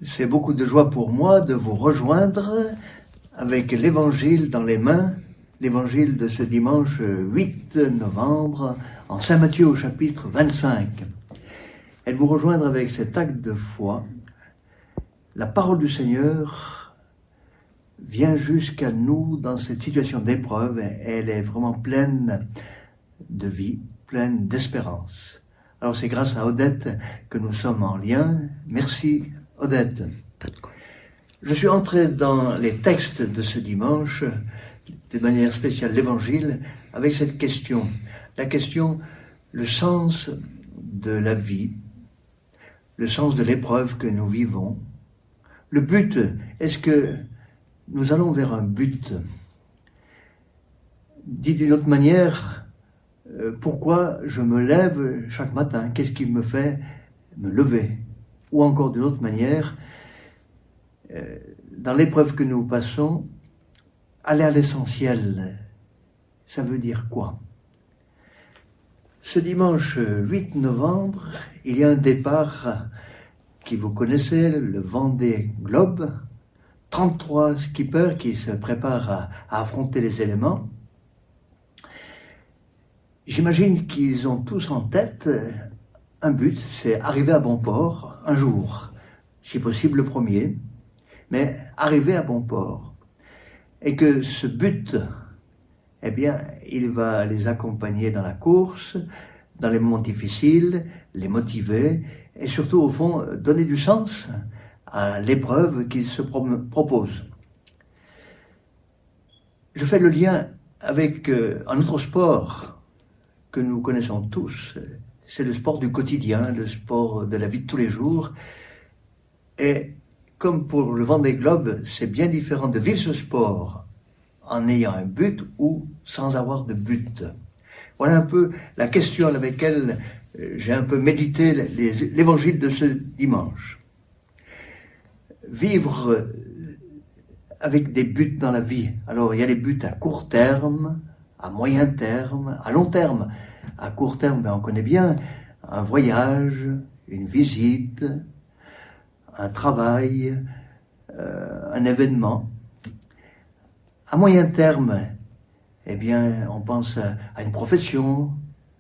C'est beaucoup de joie pour moi de vous rejoindre avec l'évangile dans les mains, l'évangile de ce dimanche 8 novembre en Saint Matthieu au chapitre 25. Et de vous rejoindre avec cet acte de foi. La parole du Seigneur vient jusqu'à nous dans cette situation d'épreuve et elle est vraiment pleine de vie, pleine d'espérance. Alors c'est grâce à Odette que nous sommes en lien. Merci Odette. Je suis entré dans les textes de ce dimanche, de manière spéciale l'Évangile, avec cette question. La question, le sens de la vie, le sens de l'épreuve que nous vivons. Le but, est-ce que nous allons vers un but? Dit d'une autre manière, pourquoi je me lève chaque matin? Qu'est-ce qui me fait me lever? Ou encore d'une autre manière, dans l'épreuve que nous passons, aller à l'essentiel, ça veut dire quoi? Ce dimanche 8 novembre, il y a un départ qui vous connaissez, le Vendée Globe, 33 skippers qui se préparent à affronter les éléments. J'imagine qu'ils ont tous en tête un but, c'est arriver à bon port un jour, si possible le premier, mais arriver à bon port. Et que ce but, eh bien, il va les accompagner dans la course, dans les moments difficiles, les motiver, et surtout, au fond, donner du sens à l'épreuve qu'ils se proposent. Je fais le lien avec un autre sport que nous connaissons tous, c'est le sport du quotidien, le sport de la vie de tous les jours. Et comme pour le Vendée Globe, c'est bien différent de vivre ce sport en ayant un but ou sans avoir de but. Voilà un peu la question avec laquelle j'ai un peu médité l'évangile de ce dimanche. Vivre avec des buts dans la vie. Alors il y a les buts à court terme, à moyen terme, à long terme. À court terme, ben, on connaît bien un voyage, une visite, un travail, un événement. À moyen terme, eh bien, on pense à une profession,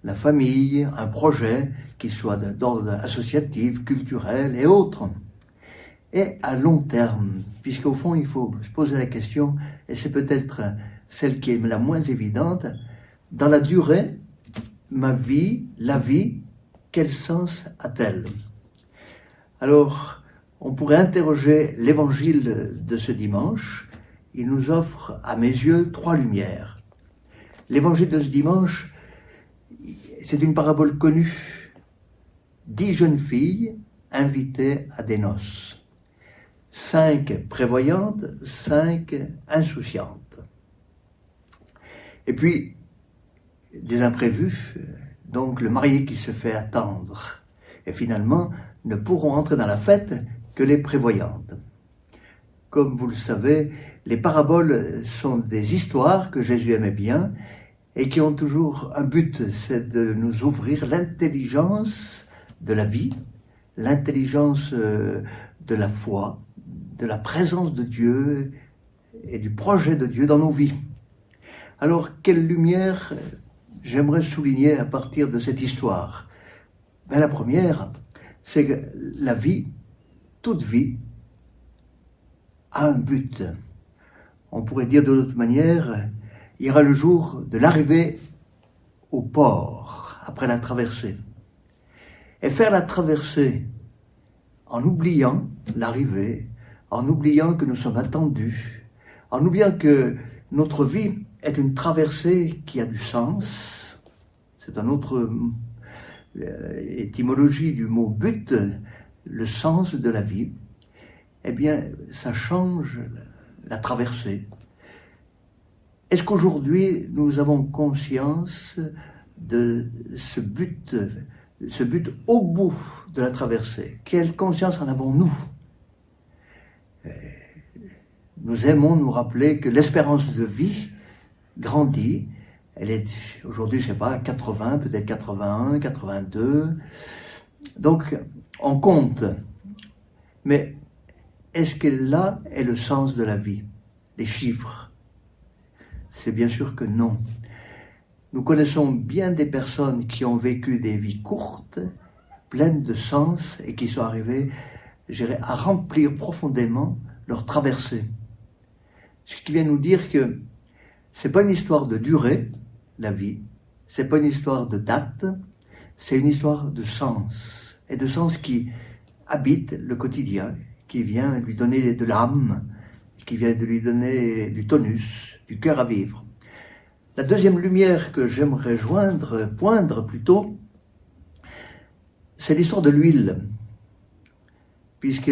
la famille, un projet qui soit d'ordre associatif, culturel et autres. Et à long terme, puisqu'au fond, il faut se poser la question, et c'est peut-être celle qui est la moins évidente, dans la durée, ma vie, la vie, quel sens a-t-elle? Alors, on pourrait interroger l'évangile de ce dimanche. Il nous offre, à mes yeux, 3 lumières. L'évangile de ce dimanche, c'est une parabole connue. 10 jeunes filles invitées à des noces. 5 prévoyantes, 5 insouciantes. Et puis, des imprévus, donc le marié qui se fait attendre. Et finalement, ne pourront entrer dans la fête que les prévoyantes. Comme vous le savez, les paraboles sont des histoires que Jésus aimait bien et qui ont toujours un but, c'est de nous ouvrir l'intelligence de la vie, l'intelligence de la foi, de la présence de Dieu et du projet de Dieu dans nos vies. Alors, quelle lumière j'aimerais souligner à partir de cette histoire? Ben, la première, c'est que la vie, toute vie, a un but. On pourrait dire de l'autre manière, il y aura le jour de l'arrivée au port, après la traversée. Et faire la traversée en oubliant l'arrivée, en oubliant que nous sommes attendus, en oubliant que notre vie est une traversée qui a du sens. C'est une autre étymologie du mot but, le sens de la vie. Eh bien, ça change la traversée. Est-ce qu'aujourd'hui, nous avons conscience de ce but au bout de la traversée? Quelle conscience en avons-nous? Nous aimons nous rappeler que l'espérance de vie grandit. Elle est aujourd'hui, je ne sais pas, 80, peut-être 81, 82. Donc, on compte. Mais est-ce que là est le sens de la vie? Les chiffres? C'est bien sûr que non. Nous connaissons bien des personnes qui ont vécu des vies courtes, pleines de sens, et qui sont arrivées, je dirais, à remplir profondément leur traversée. Ce qui vient nous dire que c'est pas une histoire de durée, la vie, c'est pas une histoire de date, c'est une histoire de sens, et de sens qui habite le quotidien, qui vient lui donner de l'âme, qui vient de lui donner du tonus, du cœur à vivre. La deuxième lumière que j'aimerais poindre plutôt, c'est l'histoire de l'huile. Puisque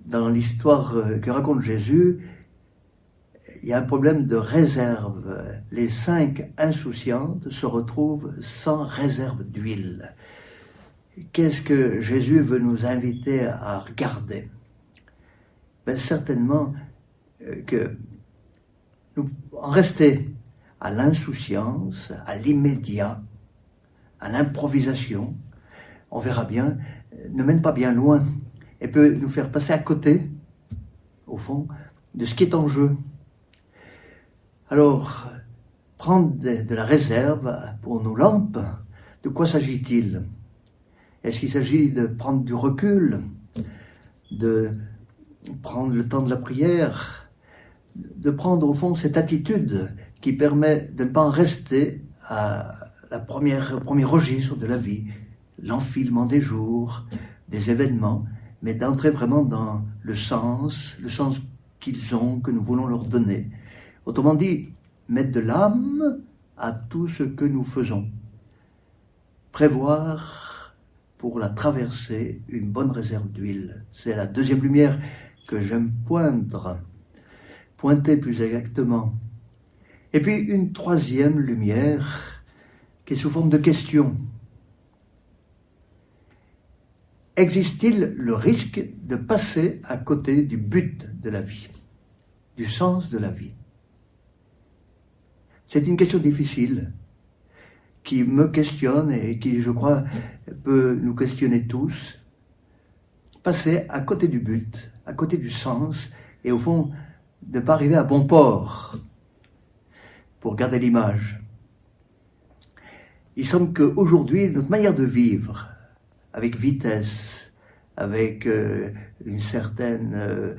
dans l'histoire que raconte Jésus, il y a un problème de réserve. Les 5 insouciantes se retrouvent sans réserve d'huile. Qu'est-ce que Jésus veut nous inviter à regarder? Certainement que nous en rester à l'insouciance, à l'immédiat, à l'improvisation, on verra bien, ne mène pas bien loin et peut nous faire passer à côté, au fond, de ce qui est en jeu. Alors, prendre de la réserve pour nos lampes, de quoi s'agit-il? Est-ce qu'il s'agit de prendre du recul, de prendre le temps de la prière, de prendre au fond cette attitude qui permet de ne pas en rester à premier registre de la vie, l'enfilement des jours, des événements, mais d'entrer vraiment dans le sens qu'ils ont, que nous voulons leur donner. Autrement dit, mettre de l'âme à tout ce que nous faisons. Prévoir pour la traversée une bonne réserve d'huile. C'est la deuxième lumière que j'aime pointer plus exactement. Et puis une troisième lumière qui est sous forme de question. Existe-t-il le risque de passer à côté du but de la vie, du sens de la vie? C'est une question difficile qui me questionne et qui, je crois, peut nous questionner tous. Passer à côté du but, à côté du sens, et au fond, de ne pas arriver à bon port, pour garder l'image. Il semble qu'aujourd'hui, notre manière de vivre, avec vitesse, avec une certaine...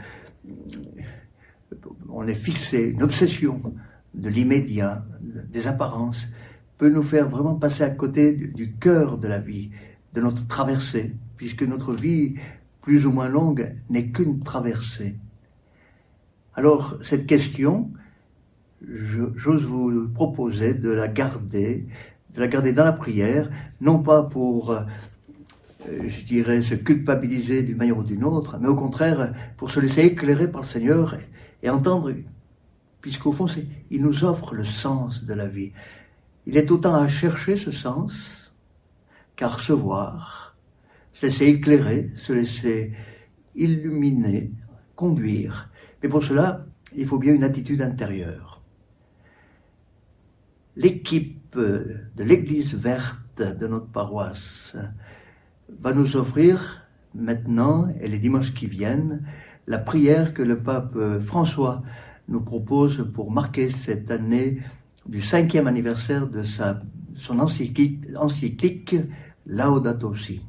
on est fixé, une obsession de l'immédiat, des apparences, peut nous faire vraiment passer à côté du cœur de la vie, de notre traversée, puisque notre vie, plus ou moins longue, n'est qu'une traversée. Alors, cette question, j'ose vous proposer de la garder dans la prière, non pas pour, je dirais, se culpabiliser d'une manière ou d'une autre, mais au contraire, pour se laisser éclairer par le Seigneur et entendre, puisqu'au fond, il nous offre le sens de la vie. Il est autant à chercher ce sens qu'à recevoir, se laisser éclairer, se laisser illuminer, conduire. Mais pour cela, il faut bien une attitude intérieure. L'équipe de l'Église verte de notre paroisse va nous offrir maintenant, et les dimanches qui viennent, la prière que le pape François nous propose pour marquer cette année du 5e anniversaire de son encyclique Laudato Si.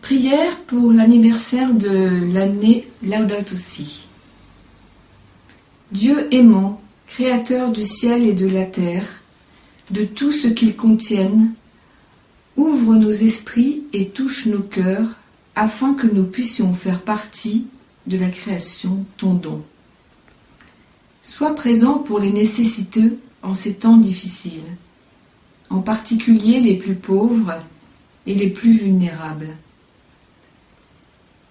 Prière pour l'anniversaire de l'année Laudato Si. Dieu aimant, créateur du ciel et de la terre, de tout ce qu'ils contiennent, ouvre nos esprits et touche nos cœurs, afin que nous puissions faire partie de la création, ton don. Sois présent pour les nécessiteux en ces temps difficiles, en particulier les plus pauvres et les plus vulnérables.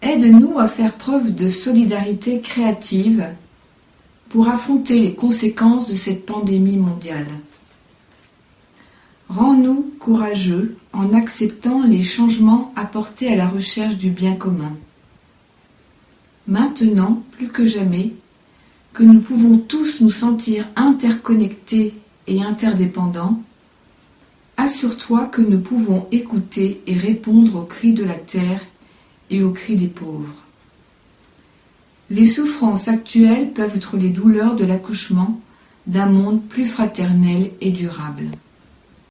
Aide-nous à faire preuve de solidarité créative pour affronter les conséquences de cette pandémie mondiale. Rends-nous courageux en acceptant les changements apportés à la recherche du bien commun. Maintenant, plus que jamais, que nous pouvons tous nous sentir interconnectés et interdépendants, assure-toi que nous pouvons écouter et répondre aux cris de la terre et aux cris des pauvres. Les souffrances actuelles peuvent être les douleurs de l'accouchement d'un monde plus fraternel et durable.